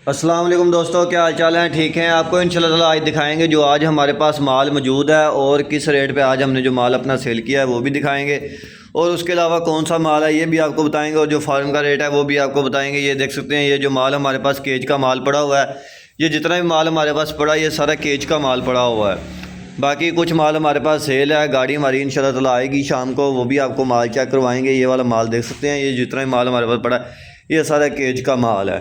السلام علیکم دوستو، کیا حال چال ہیں؟ ٹھیک ہیں؟ آپ کو انشاءاللہ تعالیٰ آج دکھائیں گے جو آج ہمارے پاس مال موجود ہے اور کس ریٹ پہ آج ہم نے جو مال اپنا سیل کیا ہے وہ بھی دکھائیں گے، اور اس کے علاوہ کون سا مال ہے یہ بھی آپ کو بتائیں گے، اور جو فارم کا ریٹ ہے وہ بھی آپ کو بتائیں گے۔ یہ دیکھ سکتے ہیں یہ جو مال ہمارے پاس کیج کا مال پڑا ہوا ہے، یہ جتنا بھی مال ہمارے پاس پڑا ہے یہ سارا کیج کا مال پڑا ہوا ہے۔ باقی کچھ مال ہمارے پاس سیل ہے، گاڑی ہماری انشاءاللہ تعالیٰ آئے گی شام کو، وہ بھی آپ کو مال چیک کروائیں گے۔ یہ والا مال دیکھ سکتے ہیں، یہ جتنا بھی مال ہمارے پاس پڑا ہے یہ سارا کیج کا مال ہے۔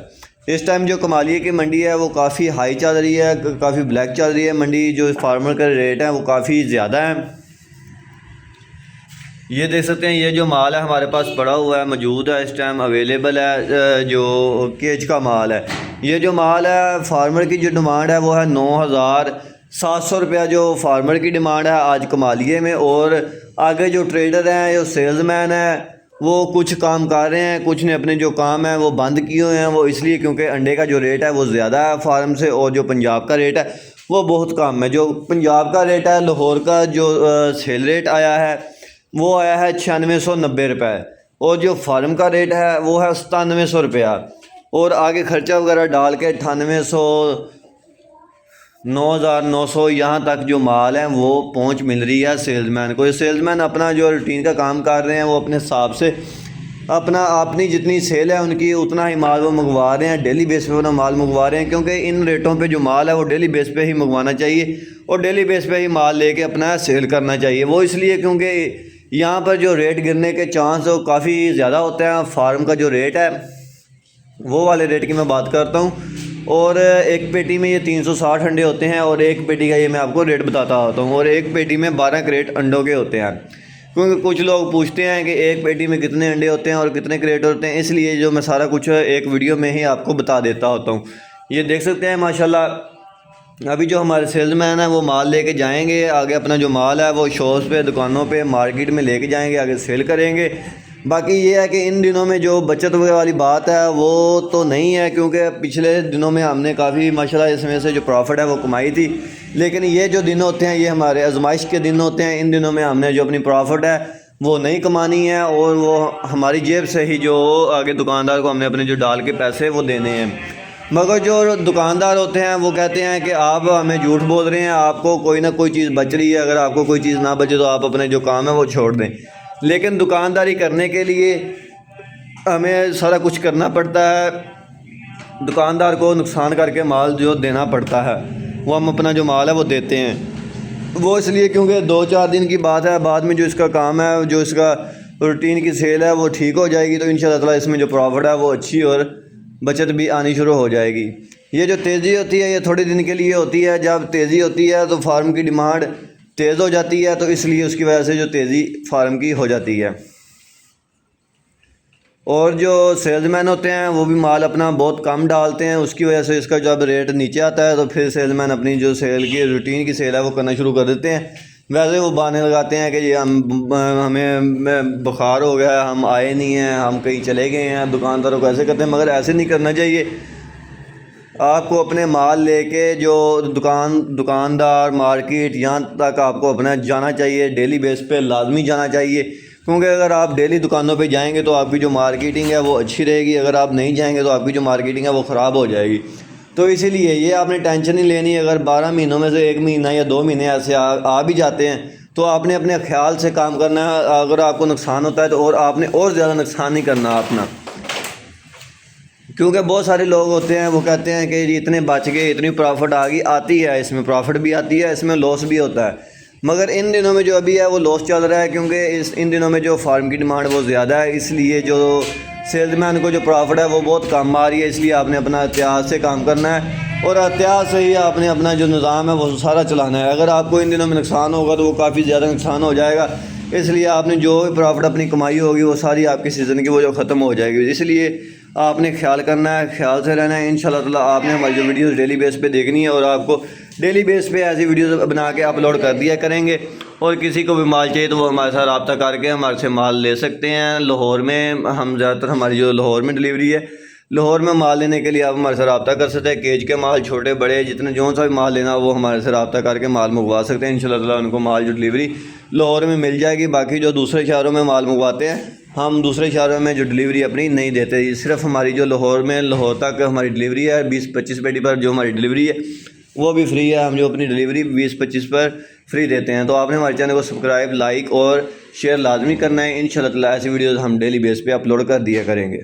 اس ٹائم جو کمالیے کی منڈی ہے وہ کافی ہائی چل رہی ہے، کافی بلیک چل رہی ہے منڈی، جو فارمر کا ریٹ ہے وہ کافی زیادہ ہے۔ یہ دیکھ سکتے ہیں یہ جو مال ہے ہمارے پاس پڑا ہوا ہے، موجود ہے، اس ٹائم اویلیبل ہے، جو کیج کا مال ہے۔ یہ جو مال ہے فارمر کی جو ڈیمانڈ ہے وہ ہے 9700 روپیہ جو فارمر کی ڈیمانڈ ہے آج کمالیے میں، اور آگے جو ٹریڈر ہیں، جو سیلز مین ہیں، وہ کچھ کام کر رہے ہیں، کچھ نے اپنے جو کام ہیں وہ بند کیے ہوئے ہیں، وہ اس لیے کیونکہ انڈے کا جو ریٹ ہے وہ زیادہ ہے فارم سے، اور جو پنجاب کا ریٹ ہے وہ بہت کم ہے۔ جو پنجاب کا ریٹ ہے، لاہور کا جو سیل ریٹ آیا ہے وہ آیا ہے 9690 روپے، اور جو فارم کا ریٹ ہے وہ ہے 9700 روپیہ، اور آگے خرچہ وغیرہ ڈال کے 9800 9900 یہاں تک جو مال ہے وہ پہنچ مل رہی ہے سیلز مین کو۔ یہ سیلز مین اپنا جو روٹین کا کام کر رہے ہیں وہ اپنے حساب سے اپنی جتنی سیل ہے ان کی اتنا ہی مال وہ منگوا رہے ہیں، ڈیلی بیس پہ اپنا مال منگوا رہے ہیں، کیونکہ ان ریٹوں پہ جو مال ہے وہ ڈیلی بیس پہ ہی منگوانا چاہیے اور ڈیلی بیس پہ ہی مال لے کے اپنا سیل کرنا چاہیے۔ وہ اس لیے کیونکہ یہاں پر جو ریٹ گرنے کے چانس کافی زیادہ ہوتے ہیں۔ فارم کا جو ریٹ ہے وہ والے ریٹ کی میں بات کرتا ہوں، اور ایک پیٹی میں یہ 360 انڈے ہوتے ہیں، اور ایک پیٹی کا یہ میں آپ کو ریٹ بتاتا ہوتا ہوں، اور ایک پیٹی میں 12 کریٹ انڈوں کے ہوتے ہیں، کیونکہ کچھ لوگ پوچھتے ہیں کہ ایک پیٹی میں کتنے انڈے ہوتے ہیں اور کتنے کریٹ ہوتے ہیں، اس لیے جو میں سارا کچھ ایک ویڈیو میں ہی آپ کو بتا دیتا ہوتا ہوں۔ یہ دیکھ سکتے ہیں ماشاءاللہ ابھی جو ہمارے سیلز مین ہیں وہ مال لے کے جائیں گے، آگے اپنا جو مال ہے وہ شاپس پہ، دکانوں پہ، مارکیٹ میں لے کے جائیں گے، آگے سیل کریں گے۔ باقی یہ ہے کہ ان دنوں میں جو بچت والی بات ہے وہ تو نہیں ہے، کیونکہ پچھلے دنوں میں ہم نے کافی ماشاءاللہ اس میں سے جو پروفٹ ہے وہ کمائی تھی، لیکن یہ جو دن ہوتے ہیں یہ ہمارے آزمائش کے دن ہوتے ہیں۔ ان دنوں میں ہم نے جو اپنی پروفٹ ہے وہ نہیں کمانی ہے، اور وہ ہماری جیب سے ہی جو آگے دکاندار کو ہم نے اپنے جو ڈال کے پیسے وہ دینے ہیں۔ مگر جو دکاندار ہوتے ہیں وہ کہتے ہیں کہ آپ ہمیں جھوٹ بول رہے ہیں، آپ کو کوئی نہ کوئی چیز بچ رہی ہے، اگر آپ کو کوئی چیز نہ بچے تو آپ اپنے جو کام ہے وہ چھوڑ دیں۔ لیکن دکانداری کرنے کے لیے ہمیں سارا کچھ کرنا پڑتا ہے، دکاندار کو نقصان کر کے مال جو دینا پڑتا ہے، وہ ہم اپنا جو مال ہے وہ دیتے ہیں۔ وہ اس لیے کیونکہ 2-4 دن کی بات ہے، بعد میں جو اس کا کام ہے، جو اس کا روٹین کی سیل ہے وہ ٹھیک ہو جائے گی، تو انشاءاللہ تعالیٰ اس میں جو پروفٹ ہے وہ اچھی اور بچت بھی آنی شروع ہو جائے گی۔ یہ جو تیزی ہوتی ہے یہ تھوڑے دن کے لیے ہوتی ہے، جب تیزی ہوتی ہے تو فارم کی ڈیمانڈ تیز ہو جاتی ہے، تو اس لیے اس کی وجہ سے جو تیزی فارم کی ہو جاتی ہے، اور جو سیلز مین ہوتے ہیں وہ بھی مال اپنا بہت کم ڈالتے ہیں، اس کی وجہ سے اس کا جب ریٹ نیچے آتا ہے تو پھر سیلز مین اپنی جو سیل کی روٹین کی سیل ہے وہ کرنا شروع کر دیتے ہیں۔ ویسے وہ بہانے لگاتے ہیں کہ یہ ہمیں بخار ہو گیا ہے، ہم آئے نہیں ہیں، ہم کہیں چلے گئے ہیں، دکانداروں کو ایسے کرتے ہیں، مگر ایسے نہیں کرنا چاہیے۔ آپ کو اپنے مال لے کے جو دکاندار، مارکیٹ، یہاں تک آپ کو اپنا جانا چاہیے، ڈیلی بیس پہ لازمی جانا چاہیے، کیونکہ اگر آپ ڈیلی دکانوں پہ جائیں گے تو آپ کی جو مارکیٹنگ ہے وہ اچھی رہے گی، اگر آپ نہیں جائیں گے تو آپ کی جو مارکیٹنگ ہے وہ خراب ہو جائے گی۔ تو اسی لیے یہ آپ نے ٹینشن نہیں لینی، اگر 12 مہینوں میں سے 1 مہینہ یا 2 مہینے ایسے آ بھی جاتے ہیں تو آپ نے اپنے خیال سے کام کرنا ہے۔ اگر آپ کو نقصان ہوتا ہے تو اور آپ نے اور زیادہ نقصان نہیں کرنا اپنا، کیونکہ بہت سارے لوگ ہوتے ہیں وہ کہتے ہیں کہ جی اتنے بچ گئے، اتنی پروفٹ آتی ہے، اس میں پروفٹ بھی آتی ہے، اس میں لاس بھی ہوتا ہے، مگر ان دنوں میں جو ابھی ہے وہ لاس چل رہا ہے، کیونکہ ان دنوں میں جو فارم کی ڈیمانڈ وہ زیادہ ہے، اس لیے جو سیلز مین کو جو پروفٹ ہے وہ بہت کم آ رہی ہے، اس لیے آپ نے اپنا احتیاط سے کام کرنا ہے، اور احتیاط سے ہی آپ نے اپنا جو نظام ہے وہ سارا چلانا ہے۔ اگر آپ کو ان دنوں میں نقصان ہوگا تو وہ کافی زیادہ نقصان ہو جائے گا، اس لیے آپ نے جو بھی پروفٹ اپنی کمائی ہوگی وہ ساری آپ کی سیزن کی وہ جو ختم ہو جائے گی، اس لیے آپ نے خیال کرنا ہے، خیال سے رہنا ہے۔ انشاءاللہ تعالیٰ آپ نے ہماری جو ویڈیوز ڈیلی بیس پہ دیکھنی ہے، اور آپ کو ڈیلی بیس پہ ایسی ویڈیوز بنا کے اپلوڈ کر دیا کریں گے، اور کسی کو بھی مال چاہیے تو وہ ہمارے ساتھ رابطہ کر کے ہمارے سے مال لے سکتے ہیں۔ لاہور میں ہم زیادہ تر ہماری جو لاہور میں ڈلیوری ہے، لاہور میں مال لینے کے لیے آپ ہمارے سے رابطہ کر سکتے ہیں، کیج کے مال چھوٹے بڑے جتنے جو سا بھی مال لینا وہ ہمارے سے رابطہ کر کے مال منگوا سکتے ہیں۔ انشاءاللہ تعالیٰ ان کو مال جو ڈلیوری لاہور میں مل جائے گی۔ باقی جو دوسرے شہروں میں مال منگواتے ہیں ہم دوسرے شہروں میں جو ڈلیوری اپنی نہیں دیتے، صرف ہماری جو لاہور تک ہماری ڈلیوری ہے 20-25 پیٹی پر جو ہماری ڈلیوری ہے وہ بھی فری ہے. ہم جو اپنی ڈلیوری 20-25 پر فری دیتے ہیں. تو آپ نے ہمارے چینل کو سبسکرائب، لائک اور شیئر لازمی کرنا ہے. انشاءاللہ تعالی ایسی ویڈیوز ہم ڈیلی بیس پہ اپلوڈ کر دیا کریں گے.